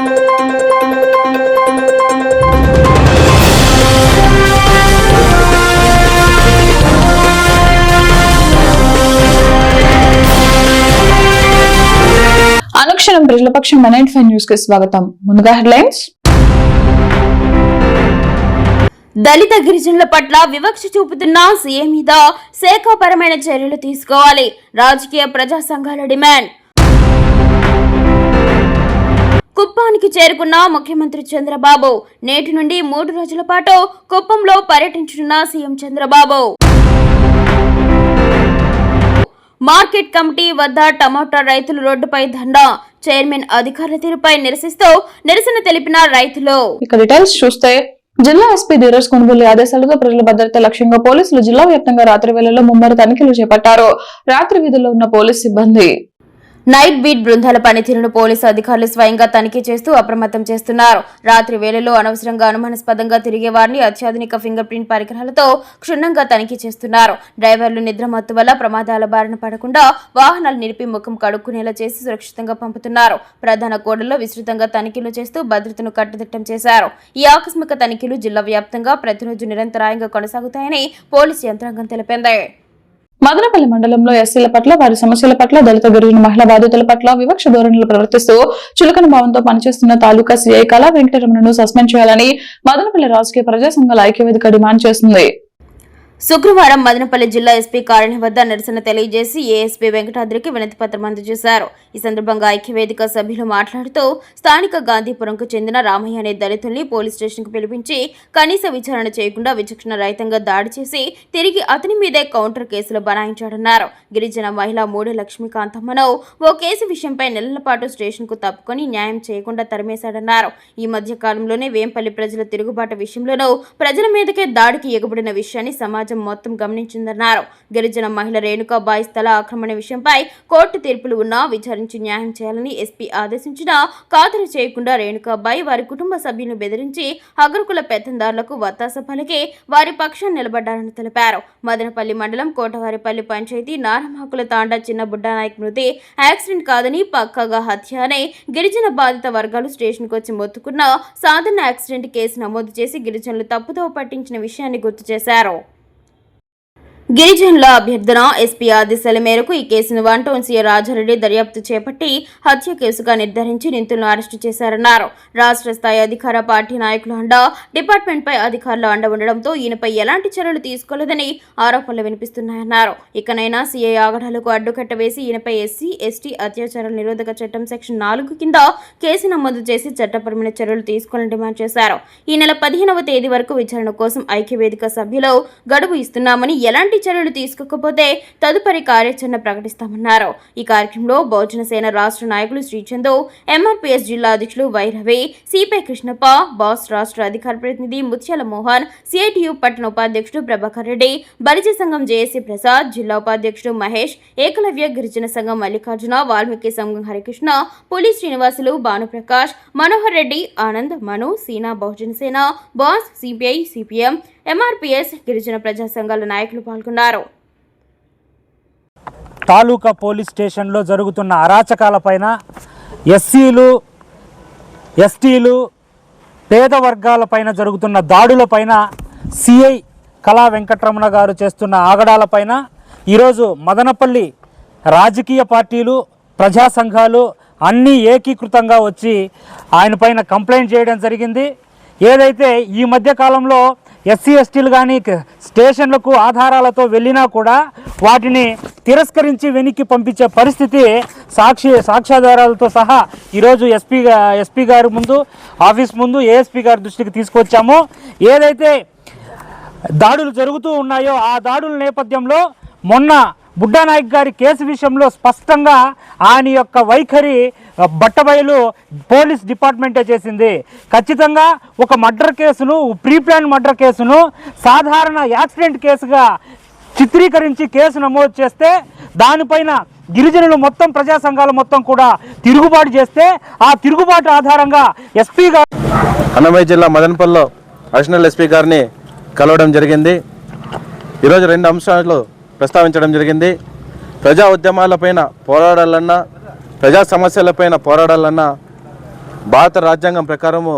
అనుక్షణం ప్రజలపక్షం 95 news కి స్వాగతం. ముందుగా హెడ్లైన్స్. దళిత గిరిజనుల పట్ల వివక్ష చూపుతున్న సీఎం మీద శాఖాపరమైన చర్యలు తీసుకోవాలి. రాజకీయ ప్రజా సంఘాల డిమాండ్. కుప్పానికి చేరుకున్న ముఖ్యమంత్రి చంద్రబాబు నేటి నుండి 3 రోజుల పాటు కుప్పంలో పర్యటించనున్న సీఎం చంద్రబాబు. మార్కెట్ కమిటీ వద్ద టమాటా రైతులు రోడ్డుపై ధర్నా. చైర్మన్ అధికారుల తీరుపై నిరసన తెలిపిన రైతులు. ఇక డీటెయిల్స్ చూస్తే జిల్లా ఎస్పీ ధీరజ్ కొనుగోలు ఆదేశాలతో ప్రజల భద్రత లక్ష్యంగా పోలీసులు జిల్లా వ్యాప్తంగా రాత్రి వేళల్లో ముమ్మర తనిఖీలు చేపట్టారు. రాత్రి వీధుల్లో ఉన్న పోలీసు సిబ్బంది నైట్ బీట్ బృందాల పనితీరును పోలీసు అధికారులు స్వయంగా తనిఖీ చేస్తూ అప్రమత్తం చేస్తున్నారు. రాత్రి వేళల్లో అనవసరంగా అనుమానాస్పదంగా తిరిగే వారిని అత్యాధునిక ఫింగర్ ప్రింట్ పరికరాలతో క్షుణ్ణంగా తనిఖీ చేస్తున్నారు. డ్రైవర్లు నిద్రమత్తు వల్ల ప్రమాదాల బారిన పడకుండా వాహనాలు నిలిపి ముఖం కడుక్కునేలా చేసి సురక్షితంగా పంపుతున్నారు. ప్రధాన కూడల్లో విస్తృతంగా తనిఖీలు చేస్తూ భద్రతను కట్టుదిట్టం చేశారు. ఈ ఆకస్మిక తనిఖీలు జిల్లా వ్యాప్తంగా ప్రతిరోజు నిరంతరాయంగా కొనసాగుతాయని పోలీసు యంత్రాంగం తెలిపింది. మదనపల్లి మండలంలో ఎస్సీల పట్ల, వారి సమస్యల పట్ల, దళిత గిరిజన మహిళా బాధితుల పట్ల వివక్ష ధోరణులు ప్రవర్తిస్తూ చులకన భావంతో పనిచేస్తున్న తాలూకా సీఐ కళా వెంకటరమణను సస్పెండ్ చేయాలని మదనపల్లి రాజకీయ ప్రజా సంఘాల ఐక్యవేదిక డిమాండ్ చేసింది. శుక్రవారం మదనపల్లి జిల్లా ఎస్పీ కార్యాలయం వద్ద నిరసన తెలియజేసి ఏఎస్పీ వెంకటాద్రికి వినతి పత్రం అందజేశారు. ఈ సందర్భంగా ఐక్యవేదిక సభ్యులు మాట్లాడుతూ స్థానిక గాంధీపురంకు చెందిన రామయ్య అనే దళితుల్ని పోలీస్ స్టేషన్ కు పిలిపించి కనీస విచారణ చేయకుండా విచక్షణ రహితంగా దాడి చేసి తిరిగి అతని మీదే కౌంటర్ కేసులు బనాయించాడన్నారు. గిరిజన మహిళ మూడే లక్ష్మీకాంతమ్మను ఓ కేసు విషయంపై నెలల పాటు స్టేషన్ కు తప్పుకొని న్యాయం చేయకుండా తరిమేశాడన్నారు. ఈ మధ్య కాలంలోనే వేంపల్లి ప్రజల తిరుగుబాటు విషయంలోనూ ప్రజల మీదకే దాడికి ఎగబడిన విషయాన్ని సమాజం మొత్తం గమనించిందన్నారు. గిరిజన మహిళ రేణుకాబాయి స్థల ఆక్రమణ విషయంపై కోర్టు తీర్పులు ఉన్నా విచారించి న్యాయం చేయాలని ఎస్పీ ఆదేశించినా ఖాతరు చేయకుండా రేణుకాబాయి వారి కుటుంబ సభ్యులను బెదిరించి అగ్రకుల పెత్తందారులకు వత్తాస పలికి వారి పక్షాన్ని నిలబడ్డారని తెలిపారు. మదనపల్లి మండలం కోటవారిపల్లి పంచాయతీ నారమాకుల తాండా చిన్న బుడ్డానాయక్ మృతి యాక్సిడెంట్ కాదని పక్కాగా హత్య అనే గిరిజన బాధిత వర్గాలు స్టేషన్కు వచ్చి మొత్తుకున్న సాధారణ యాక్సిడెంట్ కేసు నమోదు చేసి గిరిజనులు తప్పుదోవ పట్టించిన విషయాన్ని గుర్తు చేశారు. గిరిజనుల అభ్యర్థన ఎస్పీ ఆదేశాల మేరకు ఈ కేసును 1 టౌన్ సీఐ రాజారెడ్డి దర్యాప్తు చేపట్టి హత్య కేసుగా నిర్ధారించి నిందితులను అరెస్టు చేశారన్నారు. రాష్ట్ర స్థాయి అధికార పార్టీ నాయకుల అండ, డిపార్ట్మెంట్ పై అధికారుల అండ ఉండడంతో ఈయనపై ఎలాంటి చర్యలు తీసుకోలేదని ఆరోపణలు వినిపిస్తున్నాయన్నారు. ఇకనైనా సీఐ ఆగడాలకు అడ్డుకట్ట వేసి ఈయనపై ఎస్సీ ఎస్టీ అత్యాచారాల నిరోధక చట్టం సెక్షన్ 4 కింద కేసు నమోదు చేసి చట్టపరమైన చర్యలు తీసుకోవాలని డిమాండ్ చేశారు. ఈ నెల 15వ తేదీ వరకు విచారణ కోసం ఐక్యవేదిక సభ్యులు గడువు ఇస్తున్నామని, ఎలాంటి చర్యలు తీసుకోకపోతే తదుపరి కార్యాచరణ ప్రకటిస్తామన్నారు. ఈ కార్యక్రమంలో బహుజన సేన రాష్ట్ర నాయకులు శ్రీచందు, ఎంఆర్పీఎస్ జిల్లా అధ్యక్షులు వైరవి, సిపై కృష్ణప్ప, బాస్ రాష్ట్ర అధికార ప్రతినిధి ముత్యాల మోహన్, సిఐటియు పట్టణ ఉపాధ్యక్షుడు ప్రభాకర్ రెడ్డి, బలిజ సంఘం జేఏసీ ప్రసాద్, జిల్లా ఉపాధ్యక్షుడు మహేష్, ఏకలవ్య గిరిజన సంఘం మల్లికార్జున, వాల్మీకి సంఘం హరికృష్ణ, పులి శ్రీనివాసులు, భానుప్రకాష్, మనోహర్ రెడ్డి, ఆనంద్, మను, సీనా, బహుజన సేన, బాస్, సిపిఐ, సిపిఎం, ఎంఆర్పీఎస్, గిరిజన ప్రజా సంఘాల నాయకులు పాల్గొన్నారు. తాలూకా పోలీస్ స్టేషన్లో జరుగుతున్న అరాచకాలపైన, ఎస్సీలు, ఎస్టీలు, పేద వర్గాలపైన జరుగుతున్న దాడులపైన, సిఐ కళా వెంకటరమణ గారు చేస్తున్న ఆగడాలపైన ఈరోజు మదనపల్లి రాజకీయ పార్టీలు, ప్రజా సంఘాలు అన్నీ ఏకీకృతంగా వచ్చి ఆయన పైన కంప్లైంట్ చేయడం జరిగింది. ఏదైతే ఈ మధ్య కాలంలో ఎస్సీ ఎస్టీలు కానీ స్టేషన్లకు ఆధారాలతో వెళ్ళినా కూడా వాటిని తిరస్కరించి వెనక్కి పంపించే పరిస్థితి సాక్ష్యాధారాలతో సహా ఈరోజు ఎస్పీ గారి ముందు, ఆఫీస్ ముందు ఏఎస్పీ గారి దృష్టికి తీసుకొచ్చాము. ఏదైతే దాడులు జరుగుతూ ఉన్నాయో ఆ దాడుల నేపథ్యంలో మొన్న బుడ్డానాయక్ గారి కేసు విషయంలో స్పష్టంగా ఆయన యొక్క వైఖరి బట్టబయలు పోలీస్ డిపార్ట్మెంటే చేసింది. ఖచ్చితంగా ఒక మర్డర్ కేసును, ప్రీ ప్లాన్ మర్డర్ కేసును సాధారణ యాక్సిడెంట్ కేసుగా చిత్రీకరించి కేసు నమోదు చేస్తే దానిపైన గిరిజనులు మొత్తం, ప్రజా సంఘాలు మొత్తం కూడా తిరుగుబాటు చేస్తే ఆ తిరుగుబాటు ఆధారంగా ఎస్పీ గారు అన్నమయ్య జిల్లా మదనపల్లిలో అడిషనల్ ఎస్పీ గారిని కలవడం జరిగింది. ఈరోజు 2 అంశాలు ప్రస్తావించడం జరిగింది. ప్రజా ఉద్యమాలపైన పోరాడాలన్నా, ప్రజా సమస్యలపైన పోరాడాలన్నా భారత రాజ్యాంగం ప్రకారము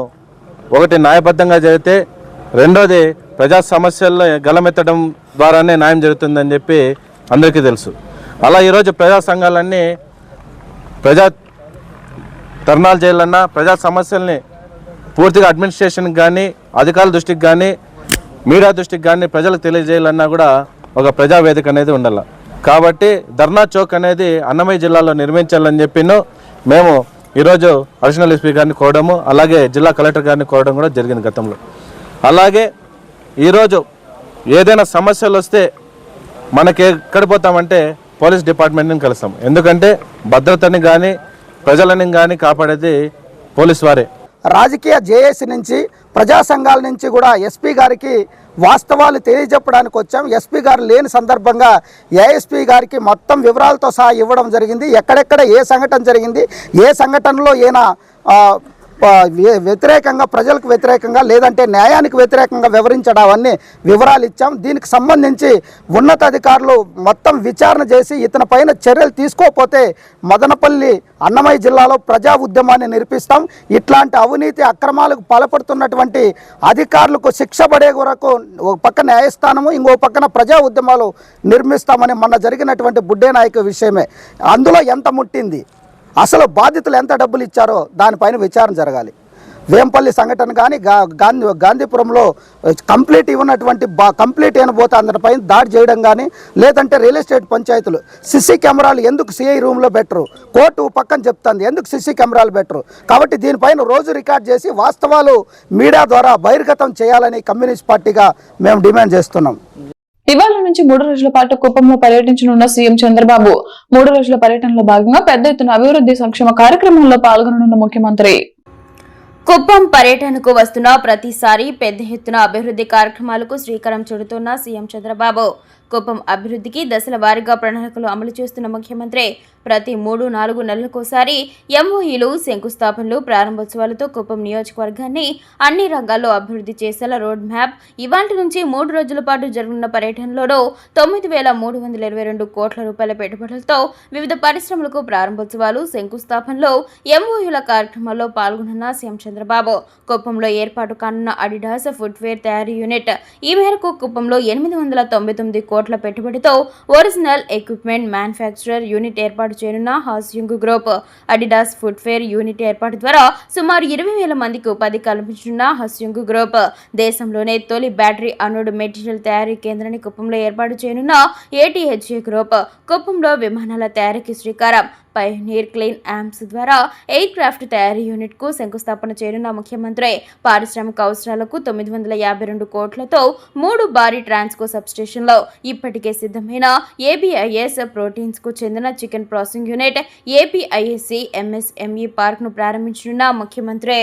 ఒకటి న్యాయబద్ధంగా జరిగితే, రెండోది ప్రజా సమస్యల్లో గలమెత్తడం ద్వారానే న్యాయం జరుగుతుందని చెప్పి అందరికీ తెలుసు. అలా ఈరోజు ప్రజా సంఘాలన్నీ ప్రజా ధర్నాలు చేయాలన్నా, ప్రజా సమస్యల్ని పూర్తిగా అడ్మినిస్ట్రేషన్కి కానీ, అధికారుల దృష్టికి కానీ, మీడియా దృష్టికి కానీ ప్రజలకు తెలియజేయాలన్నా కూడా ఒక ప్రజావేదిక అనేది ఉండాలి. కాబట్టి ధర్నా చౌక్ అనేది అన్నమయ్య జిల్లాలో నిర్మించాలని చెప్పిను మేము ఈరోజు అడిషనల్ ఎస్పీ గారిని కోరడము, అలాగే జిల్లా కలెక్టర్ గారిని కోరడం కూడా జరిగింది గతంలో. అలాగే ఈరోజు ఏదైనా సమస్యలు వస్తే మనకి ఎక్కడ పోతామంటే పోలీస్ డిపార్ట్మెంట్ని కలుస్తాం. ఎందుకంటే భద్రతని కానీ ప్రజలని కానీ కాపాడేది పోలీస్ వారే. రాజకీయ జేఏసీ నుంచి, ప్రజా సంఘాల నుంచి కూడా ఎస్పీ గారికి వాస్తవాలు తెలియజెప్పడానికి వచ్చాం. ఎస్పీ గారు లేని సందర్భంగా ఏఎస్పీ గారికి మొత్తం వివరాలతో సహా ఇవ్వడం జరిగింది. ఎక్కడెక్కడ ఏ సంఘటన జరిగింది, ఏ సంఘటనలో ఏనా వ్యతిరేకంగా, ప్రజలకు వ్యతిరేకంగా లేదంటే న్యాయానికి వ్యతిరేకంగా వివరించడం అన్ని వివరాలు ఇచ్చాం. దీనికి సంబంధించి ఉన్నతాధికారులు మొత్తం విచారణ చేసి ఇతని పైన చర్యలు తీసుకోకపోతే మదనపల్లి అన్నమయ్య జిల్లాలో ప్రజా ఉద్యమాన్ని నిర్పిస్తాం. ఇట్లాంటి అవినీతి అక్రమాలకు పాల్పడుతున్నటువంటి అధికారులకు శిక్ష పడే వరకు ఒక పక్క న్యాయస్థానము, ఇంకో పక్కన ప్రజా ఉద్యమాలు నిర్మిస్తామని మొన్న జరిగినటువంటి బుడ్డే నాయకు విషయమే. అందులో ఎంత ముట్టింది, అసలు బాధితులు ఎంత డబ్బులు ఇచ్చారో దానిపైన విచారణ జరగాలి. వేంపల్లి సంఘటన కానీ, గాంధీపురంలో కంప్లీట్ ఇవ్వనటువంటి కంప్లీట్ అయిన పోతే అందరిపైన దాడి చేయడం కానీ, లేదంటే రియల్ ఎస్టేట్ పంచాయతీలు సిసి కెమెరాలు ఎందుకు సిఐ రూమ్లో పెట్టరు, కోర్టు పక్కన చెప్తుంది ఎందుకు సిసి కెమెరాలు పెట్టరు. కాబట్టి దీనిపైన రోజు రికార్డ్ చేసి వాస్తవాలు మీడియా ద్వారా బహిర్గతం చేయాలని కమ్యూనిస్ట్ పార్టీగా మేము డిమాండ్ చేస్తున్నాం. ఇవాళ నుంచి 3 రోజుల పాటు కుప్పంలో పర్యటించనున్న సీఎం చంద్రబాబు 3 రోజుల పర్యటనలో భాగంగా పెద్ద ఎత్తున అభివృద్ధి సంక్షేమ కార్యక్రమంలో పాల్గొననున్న ముఖ్యమంత్రి కుప్పం పర్యటనకు వస్తున్న ప్రతిసారి పెద్ద ఎత్తున అభివృద్ధి కార్యక్రమాలకు శ్రీకారం చుడుతున్న సీఎం చంద్రబాబు కుప్పం అభివృద్ధికి దశల వారీగా ప్రణాళికలు అమలు చేస్తున్న ముఖ్యమంత్రి ప్రతి 3-4 నెలలకోసారి ఎంఓఈలు, శంకుస్థాపనలు, ప్రారంభోత్సవాలతో కుప్పం నియోజకవర్గాన్ని అన్ని రంగాల్లో అభివృద్ధి చేసేలా రోడ్ మ్యాప్. ఇవాళ నుంచి 3 రోజుల పాటు జరగనున్న పర్యటనలో 9,322 కోట్ల రూపాయల పెట్టుబడులతో వివిధ పరిశ్రమలకు ప్రారంభోత్సవాలు, శంకుస్థాపనలు, ఎంఓఈల కార్యక్రమాల్లో పాల్గొనున్న సీఎం చంద్రబాబు కుప్పంలో ఏర్పాటు కానున్న అడిడాస్ ఫుట్వేర్ తయారీ యూనిట్. ఈ మేరకు కుప్పంలో 899 కోట్ల పెట్టుబడితో ఒరిజినల్ ఎక్విప్మెంట్ మ్యానుఫ్యాక్చరర్ యూనిట్ ఏర్పాటు చేయనున్న హాస్యంగ్ గ్రూప్. అడిడాస్ ఫుట్వేర్ యూనిట్ ఏర్పాటు ద్వారా సుమారు 20,000 మందికి ఉపాధి కల్పించనున్న హాస్యంగ్ గ్రూప్ దేశంలోనే తొలి బ్యాటరీ అనోడ్ మెటీరియల్ తయారీ కేంద్రాన్ని కుప్పంలో ఏర్పాటు చేయనున్న ఏటీహెచ్ఏ గ్రూప్. కుప్పంలో విమానాల తయారీకి శ్రీకారం. పయోనీర్ క్లీన్ ఆర్మ్స్ ద్వారా ఎయిర్ క్రాఫ్ట్ తయారీ యూనిట్ కు శంకుస్థాపన చేయనున్న ముఖ్యమంత్రి పారిశ్రామిక అవసరాలకు 952 కోట్లతో 3 భారీ ట్రాన్స్కో సబ్స్టేషన్లో ఇప్పటికే సిద్ధమైన ఏబిఐఎస్ ప్రోటీన్స్ కు చెందిన chicken processing unit, APISC MSME park ను ప్రారంభించనున్న ముఖ్యమంత్రి.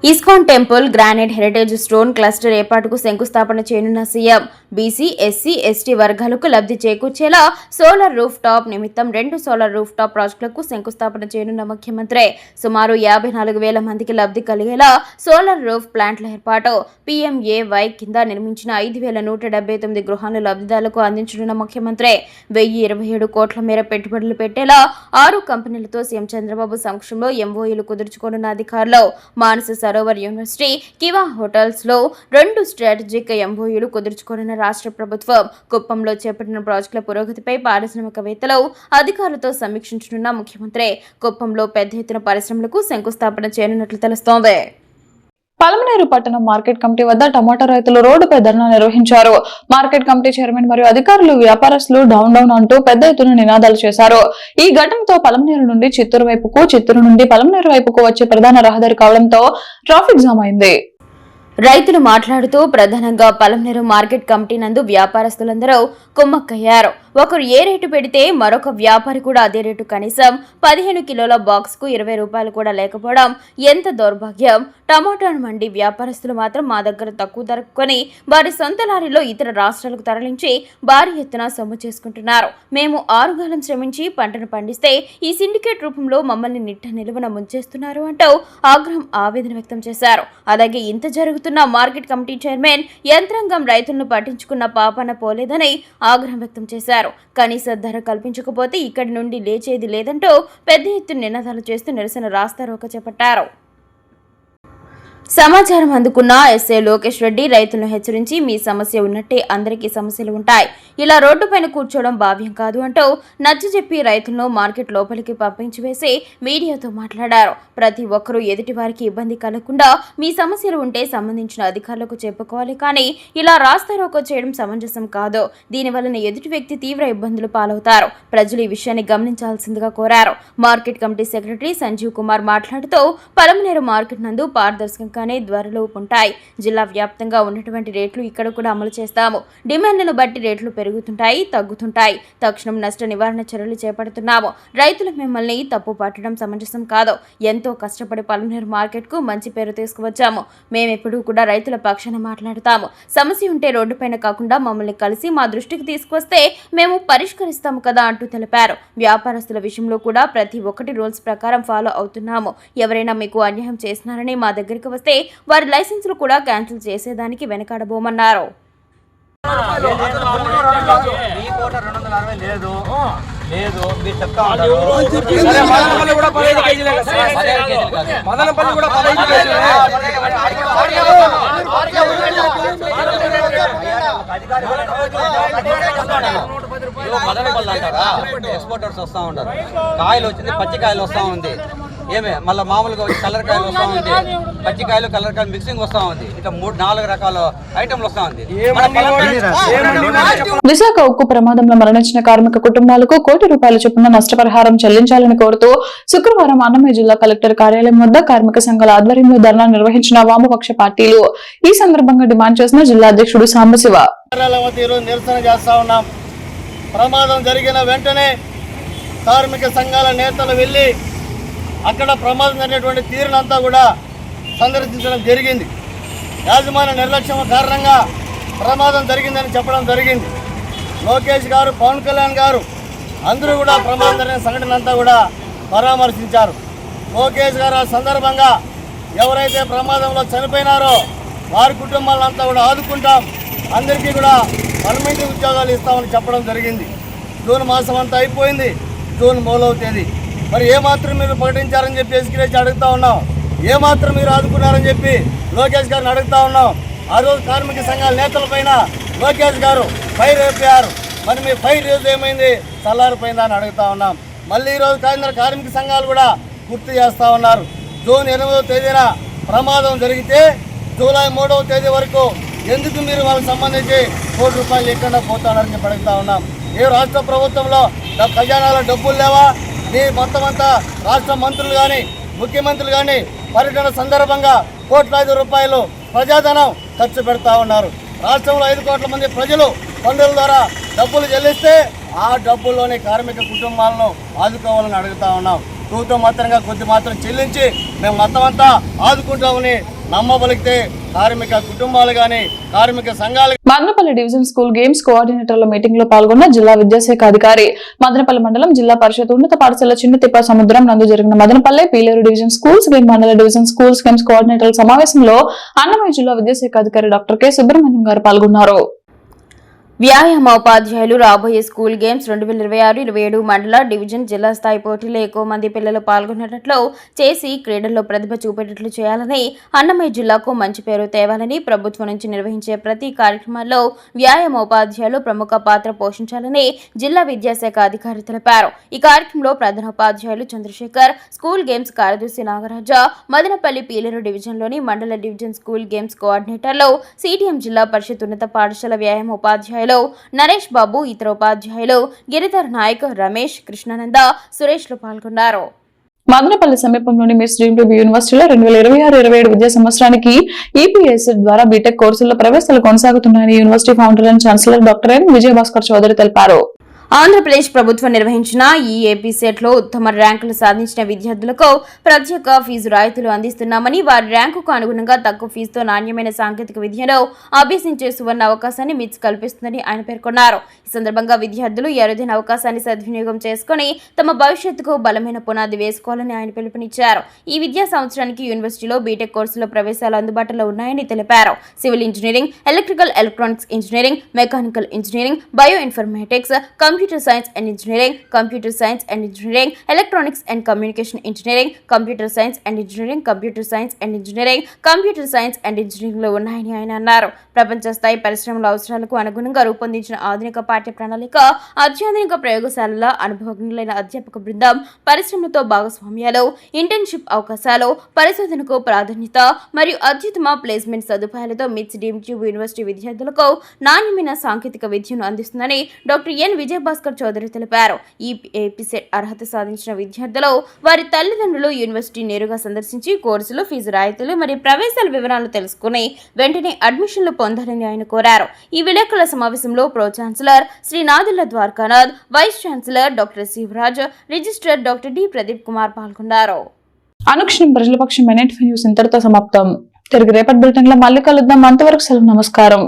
ISKCON temple granite heritage stone cluster ఏర్పాటుకు శంకుస్థాపన చేయనున్న సీఎం. బీసీ, ఎస్సీ, ఎస్టీ వర్గాలకు లబ్ధి చేకూర్చేలా సోలార్ రూఫ్ టాప్ నిమిత్తం 2 సోలార్ రూఫ్ టాప్ ప్రాజెక్టులకు శంకుస్థాపన చేయనున్న ముఖ్యమంత్రి. సుమారు 54,000 మందికి లబ్ధి కలిగేలా సోలార్ రూఫ్ ప్లాంట్ల ఏర్పాటు. పీఎంఏవై కింద నిర్మించిన 5,179 గృహాలను లబ్ధిదారులకు అందించనున్న ముఖ్యమంత్రి. 1,027 కోట్ల మేర పెట్టుబడులు పెట్టేలా 6 కంపెనీలతో సీఎం చంద్రబాబు సమక్షంలో ఎంఓఈలు కుదుర్చుకోనున్న అధికారులు. మానస సరోవర్ యూనివర్సిటీ, కివా హోటల్స్ లో 2 స్ట్రాటజిక్ ఎంఓయూలు కుదుర్చుకోనున్న రాష్ట్ర ప్రభుత్వం. కుప్పంలో చేపట్టిన ప్రాజెక్టుల పురోగతిపై పారిశ్రామికవేత్తలు, అధికారులతో సమీక్షించనున్న ముఖ్యమంత్రి. కుప్పంలో పెద్ద ఎత్తున పరిశ్రమలకు శంకుస్థాపన చేయనున్నట్లు తెలుస్తోంది. పలమనేరు పట్టణం మార్కెట్ కమిటీ వద్ద టమాటా రైతులు రోడ్డుపై ధర్నా నిర్వహించారు. మార్కెట్ కమిటీ చైర్మన్ మరియు అధికారులు, వ్యాపారస్తులు డౌన్ డౌన్ అంటూ పెద్ద ఎత్తున నినాదాలు చేశారు. ఈ ఘటనతో పలమనేరు నుండి చిత్తూరు వైపుకు, చిత్తూరు నుండి పలమనేరు వైపుకు వచ్చే ప్రధాన రహదారి కావడంతో ట్రాఫిక్ జామ్ అయింది. రైతులు మాట్లాడుతూ ప్రధానంగా పలమనేరు మార్కెట్ కమిటీ నందు వ్యాపారస్తులందరూ కుమ్మక్కయ్యారు. ఒకరు ఏ రేటు పెడితే మరొక వ్యాపారి కూడా అదే రేటు. కనీసం 15 కిలోల బాక్స్ కు 20 రూపాయలు కూడా లేకపోవడం ఎంత దౌర్భాగ్యం. టమాటా మండి వ్యాపారస్తులు మాత్రం మా దగ్గర తక్కువ ధరకు కొని వారి సొంత లారీలో ఇతర రాష్ట్రాలకు తరలించి భారీ ఎత్తున సొమ్ము చేసుకుంటున్నారు. మేము 6 కాలం శ్రమించి పంటను పండిస్తే ఈ సిండికేట్ రూపంలో మమ్మల్ని నిట్ట నిలువున ముంచేస్తున్నారు అంటూ ఆగ్రహం, ఆవేదన వ్యక్తం చేశారు. అలాగే ఇంత జరుగుతూ చెబుతున్న మార్కెట్ కమిటీ చైర్మన్ యంత్రాంగం రైతులను పట్టించుకున్న పాపాన పోలేదని ఆగ్రహం వ్యక్తం చేశారు. కనీస ధర కల్పించకపోతే ఇక్కడి నుండి లేచేది లేదంటూ పెద్ద ఎత్తున నినాదాలు చేస్తూ నిరసన రాస్తారోకో చేపట్టారు. సమాచారం అందుకున్న ఎస్ఐ లోకేష్ రెడ్డి రైతులను హెచ్చరించి మీ సమస్య ఉన్నట్టే అందరికీ సమస్యలు ఉంటాయి, ఇలా రోడ్డుపైన కూర్చోవడం భావ్యం కాదు అంటూ నచ్చజెప్పి రైతులను మార్కెట్ లోపలికి పంపించి వేసి మీడియాతో మాట్లాడారు. ప్రతి ఒక్కరూ ఎదుటి వారికి ఇబ్బంది కలగకుండా మీ సమస్యలు ఉంటే సంబంధించిన అధికారులకు చెప్పుకోవాలి, కానీ ఇలా రాస్తారోకో చేయడం సమంజసం కాదు. దీనివలన ఎదుటి వ్యక్తి తీవ్ర ఇబ్బందులు పాలవుతారు. ప్రజలు ఈ విషయాన్ని గమనించాల్సిందిగా కోరారు. Market committee secretary Sanjeev Kumar మాట్లాడుతూ పలమనేరు మార్కెట్ నందు పారదర్శకంగా ధరలు ఉంటాయి. జిల్లా వ్యాప్తంగా ఉన్నటువంటి రేట్లు ఇక్కడ కూడా అమలు చేస్తాము. డిమాండ్లను బట్టి రేట్లు పెరుగుతుంటాయి, తగ్గుతుంటాయి. తక్షణం నష్ట నివారణ చర్యలు చేపడుతున్నాము. రైతులు మిమ్మల్ని తప్పు పట్టడం సమంజసం కాదు. ఎంతో కష్టపడి పలమనేరు మార్కెట్ కు మంచి పేరు తీసుకువచ్చాము. మేమెప్పుడూ కూడా రైతుల పక్షాన మాట్లాడతాము. సమస్య ఉంటే రోడ్డుపైన కాకుండా మమ్మల్ని కలిసి మా దృష్టికి తీసుకొస్తే మేము పరిష్కరిస్తాము కదా అంటూ తెలిపారు. వ్యాపారస్తుల విషయంలో కూడా ప్రతి ఒక్కటి రూల్స్ ప్రకారం ఫాలో అవుతున్నాము. ఎవరైనా మీకు అన్యాయం చేస్తున్నారని మా దగ్గరికి వస్తే వారి లైసెన్సులు కూడా క్యాన్సిల్ చేసేదానికి వెనకాడబోమన్నారు. ఎక్స్పోర్టర్స్ వస్తూ ఉంటారు. కాయలు వచ్చింది, పచ్చి కాయలు వస్తూ ఉంది. ఏమే మళ్ళీ మామూలుగా కలర్ కాయలు వస్తూ ఉంది, పచ్చికాయలు కలర్ కాయలు మిక్సింగ్ వస్తూ ఉంది. ఇట్లా 3-4 రకాల ఐటమ్లు వస్తూ ఉంది. విశాఖ ఉక్కు ప్రమాదంలో మరణించిన కార్మిక కుటుంబాలకు ₹1 కోటి చొప్పున నష్టపరిహారం చెల్లించాలని కోరుతూ శుక్రవారం అన్నమయ్య జిల్లా కలెక్టర్ కార్యాలయం వద్ద కార్మిక సంఘాల ఆధ్వర్యంలో ధర్నా నిర్వహించిన వామపక్ష పార్టీలు. ఈ సందర్భంగా డిమాండ్ చేసిన జిల్లా అధ్యక్షుడు సాంబశివ నిరసన చేస్తా ఉన్నాం. ప్రమాదం జరిగిన వెంటనే కార్మిక సంఘాల నేతలు వెళ్లి అక్కడ ప్రమాదం జరిగినటువంటి తీరునంతా కూడా సందర్శించడం జరిగింది. యాజమాన్య నిర్లక్ష్యం కారణంగా ప్రమాదం జరిగిందని చెప్పడం జరిగింది. లోకేష్ గారు, పవన్ కళ్యాణ్ గారు అందరూ కూడా ప్రమాదం జరిగిన సంఘటన అంతా కూడా పరామర్శించారు. లోకేష్ గారు ఆ సందర్భంగా ఎవరైతే ప్రమాదంలో చనిపోయినారో వారి కుటుంబాలంతా కూడా ఆదుకుంటాం, అందరికీ కూడా పర్మనెంట్ ఉద్యోగాలు ఇస్తామని చెప్పడం జరిగింది. జూన్ మాసం అంతా అయిపోయింది. జూన్ 3వ తేదీ మరి ఏమాత్రం మీరు ప్రకటించారని చెప్పి ఎస్కిరేసి అడుగుతా ఉన్నాం. ఏమాత్రం మీరు ఆదుకున్నారని చెప్పి లోకేష్ గారిని అడుగుతా ఉన్నాం. ఆ రోజు కార్మిక సంఘాల నేతల పైన లోకేష్ గారు ఫైర్ అయిపోయారు. మరి మీ ఫైర్ రోజు ఏమైంది, చల్లారిపోయిందా అని అడుగుతా ఉన్నాం. మళ్ళీ ఈరోజు కార్మిక సంఘాలు కూడా గుర్తు చేస్తూ ఉన్నారు. జూన్ 8వ తేదీన ప్రమాదం జరిగితే జూలై 3వ తేదీ వరకు ఎందుకు మీరు వాళ్ళకి సంబంధించి ₹1 కోటి ఎక్కడ పోతారని చెప్పి అడుగుతా ఉన్నాం. ఏ రాష్ట్ర ప్రభుత్వంలో ఖజానాలో డబ్బులు లేవా? మీ మొత్తం అంతా రాష్ట్ర మంత్రులు కానీ ముఖ్యమంత్రులు కానీ పర్యటన సందర్భంగా ₹1,00,00,000 ప్రజాధనం ఖర్చు పెడతా ఉన్నారు. రాష్ట్రంలో 5 కోట్ల మంది ప్రజలు పన్నుల ద్వారా డబ్బులు చెల్లిస్తే ఆ డబ్బుల్లోనే కార్మిక కుటుంబాలను ఆదుకోవాలని అడుగుతా ఉన్నాం. తూతో మాత్రంగా కొద్ది మాత్రం చెల్లించి మేము మొత్తం అంతా ఆదుకుంటామని నమ్మబలిగితే కార్మిక కుటుంబాలు గాని కార్మిక సంఘాలు. మదనపల్లి డివిజన్ స్కూల్ గేమ్స్ కోఆర్డినేటర్ల మీటింగ్ లో పాల్గొన్న జిల్లా విద్యాశాఖ అధికారి. మదనపల్లి మండలం జిల్లా పరిషత్ ఉన్నత పాఠశాల చిన్నతిప్ప సముద్రం నందు జరిగిన Madanapalle Pileru division schools game మండల డివిజన్ స్కూల్స్ గేమ్స్ కోఆర్డినేటర్ల సమావేశంలో అన్నమయ్య జిల్లా విద్యాశాఖ అధికారి డాక్టర్ కె సుబ్రహ్మణ్యం గారు పాల్గొన్నారు. వ్యాయామ ఉపాధ్యాయులు రాబోయే స్కూల్ గేమ్స్ 2026-27 మండల డివిజన్ జిల్లా స్థాయి పోటీలో ఎక్కువ మంది పిల్లలు పాల్గొనేటట్లు చేసి క్రీడల్లో ప్రతిభ చూపేటట్లు చేయాలని, అన్నమయ్య జిల్లాకు మంచి పేరు తేవాలని ప్రభుత్వం నుంచి నిర్వహించే ప్రతి కార్యక్రమాల్లో వ్యాయామ ఉపాధ్యాయులు ప్రముఖ పాత్ర పోషించాలని జిల్లా విద్యాశాఖ అధికారి తెలిపారు. ఈ కార్యక్రమంలో ప్రధాన ఉపాధ్యాయులు చంద్రశేఖర్, స్కూల్ గేమ్స్ కార్యదర్శి నాగరాజ, మదనపల్లి పీలేరు డివిజన్లోని మండల డివిజన్ స్కూల్ గేమ్స్ కోఆర్డినేటర్లు, సిటిఎం జిల్లా పరిషత్ ఉన్నత పాఠశాల వ్యాయామ ఉపాధ్యాయులు నరేష్ బాబు, ఇతర ఉపాధ్యాయులు గిరిధర్ నాయక్, రమేష్, కృష్ణానంద, సురేష్ లు పాల్గొన్నారు. మదనపల్లి సమీపంలోని మిస్ డ్రీమ్ ట్యూబ్ యూనివర్సిటీలో 2026-27 విద్యా సంవత్సరానికి ఈపీఎస్ ద్వారా బీటెక్ కోర్సుల్లో ప్రవేశాలు కొనసాగుతున్నాయని university founder and chancellor doctor N Vijayabhaskar Chowdary తెలిపారు. ఆంధ్రప్రదేశ్ ప్రభుత్వం నిర్వహించిన ఈ ఏపీ సెట్ లో ఉత్తమ ర్యాంకులు సాధించిన విద్యార్థులకు ప్రత్యేక ఫీజు రాయితీలు అందిస్తున్నామని, వారి ర్యాంకుకు అనుగుణంగా తక్కువ ఫీజుతో నాణ్యమైన సాంకేతిక విద్యను అభ్యసించే సువర్ణ అవకాశాన్ని మిట్స్ కల్పిస్తుందని ఆయన పేర్కొన్నారు. ఈ సందర్భంగా విద్యార్థులు ఈ అరుదైన అవకాశాన్ని సద్వినియోగం చేసుకుని తమ భవిష్యత్తుకు బలమైన పునాది వేసుకోవాలని ఆయన పిలుపునిచ్చారు. ఈ విద్యా సంవత్సరానికి యూనివర్సిటీలో బీటెక్ కోర్సుల ప్రవేశాలు అందుబాటులో ఉన్నాయని తెలిపారు. Civil engineering, electrical electronics engineering, mechanical engineering, bio informatics, computer science and engineering, computer science and engineering, electronics and communication engineering, computer science and engineering, computer science and engineering, computer science and engineering లో ఉన్నాయని ఆయన అన్నారు. ప్రపంచ స్థాయి పరిశ్రమల అవసరాలకు అనుగుణంగా రూపొందించిన ఆధునిక పాఠ్య ప్రణాళిక, అత్యాధునిక ప్రయోగశాలల, అనుభవజ్ఞులైన అధ్యాపక బృందం, పరిశ్రమలతో భాగస్వామ్యాలు, ఇంటర్న్షిప్ అవకాశాలు, పరిశోధనకు ప్రాధాన్యత మరియు అత్యుత్తమ ప్లేస్మెంట్ సదుపాయాలతో మిట్స్ డీమ్డ్ యూనివర్సిటీ విద్యార్థులకు నాణ్యమైన సాంకేతిక విద్యను అందిస్తుందని డాక్టర్ ఎన్ విజయభాస్కర్ చౌదరి తెలిపారు. ఈ ఏపీసెట్ అర్హత సాధించిన విద్యార్థులు వారి తల్లిదండ్రులు యూనివర్సిటీ నేరుగా సందర్శించి కోర్సులు, ఫీజు రాయితీలు మరియు ప్రవేశాల వివరాలు తెలుసుకుని వెంటనే అడ్మిషన్లు పొందాలని ఆయన కోరారు. ఈ విలేకరుల సమావేశంలో pro chancellor Shri Nadella Dwarakanath, vice chancellor doctor Sivaraj, registrar doctor D Pradeep Kumar పాల్గొన్నారు. అనుక్షణం ప్రజల పక్షం న్యూస్ ఇంతటితో సమాప్తం. తిరిగి రేపటి బులెటిన్ లో మళ్ళీ కలుద్దాం. అంతవరకు సెలవు. నమస్కారం.